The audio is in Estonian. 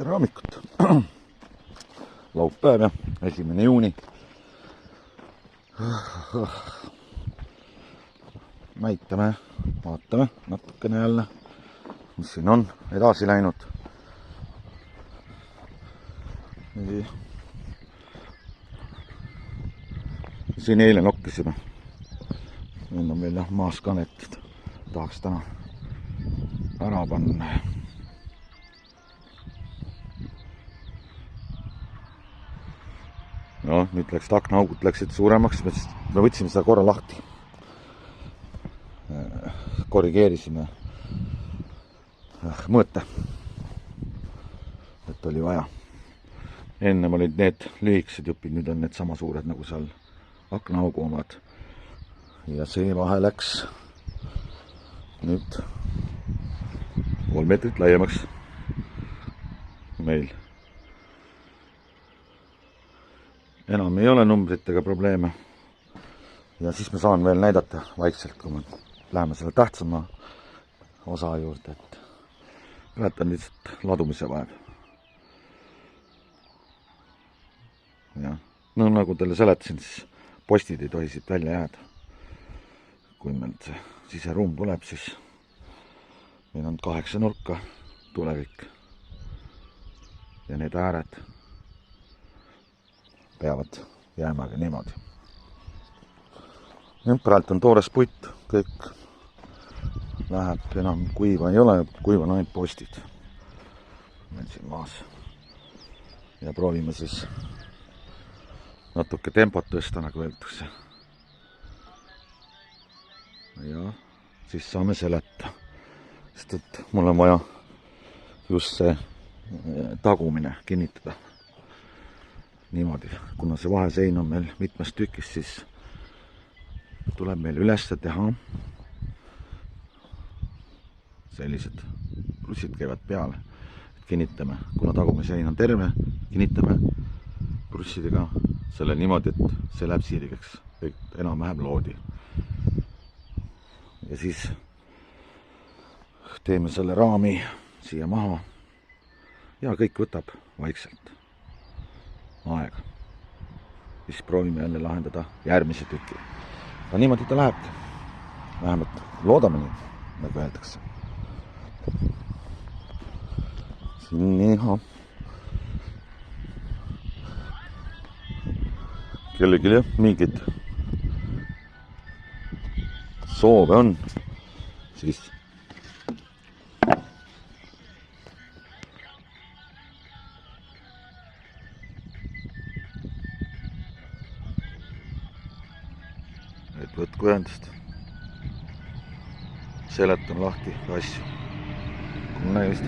tere hommikut. Laupäev ja 1. juuni. Näitame, vaatame natukene jälle, mis siin on edasi läinud. Siin eile nokkisime. Nüüd on meil jah maas kanet. Tahaks täna ära panna. No, nüüd läksid aknaaugud läksid suuremaks, me võtsime seda korra lahti. Korrigeerisime mõõte, et oli vaja. Ennem olid need lühikesed jupid, nüüd on need sama suured nagu seal aknaaugu omad. Ja see vahe läks nüüd 3 meetrit laiemaks meil. Enam ei ole numbritega probleeme. Ja siis me saan veel näidata vaikselt, kui me läheme selle tähtsama osa juurde, et praegu on lihtsalt ladumise vaev. Ja, no nagu teile seletasin, siis postid ei tohi siit välja jääda. Kui meil see siseruum tuleb, siis meil on 8 nurka tulevik ja need ääred peavad jääma ka niimoodi. Praegu on toores puit, kõik läheb enam kuiva ei ole, kuiva on ainult postid meil siin maas. Ja proovime siis natuke tempot tõsta, nagu öeldakse. Ja siis saame seleta, sest et mul on vaja just see tagumine kinnitada. Niimoodi, kuna see vahesein on meil mitmes tükis, siis tuleb meil üles teha sellised prussid käivad peale, et kinnitame, kuna tagumisein on terve, kinnitame prussidega selle niimoodi, et see läheb sirgeks, et enam-vähem loodi. Ja siis teeme selle raami siia maha ja kõik võtab vaikselt aega. Siis proovime jälle lahendada järgmise tüki. Ja niimoodi ta lähebki. Vähemalt loodame nii, nagu öeldakse. Siin kellelgi mingid soove on, siis et võtku ühendust. Seletan lahti asju. Kui näist.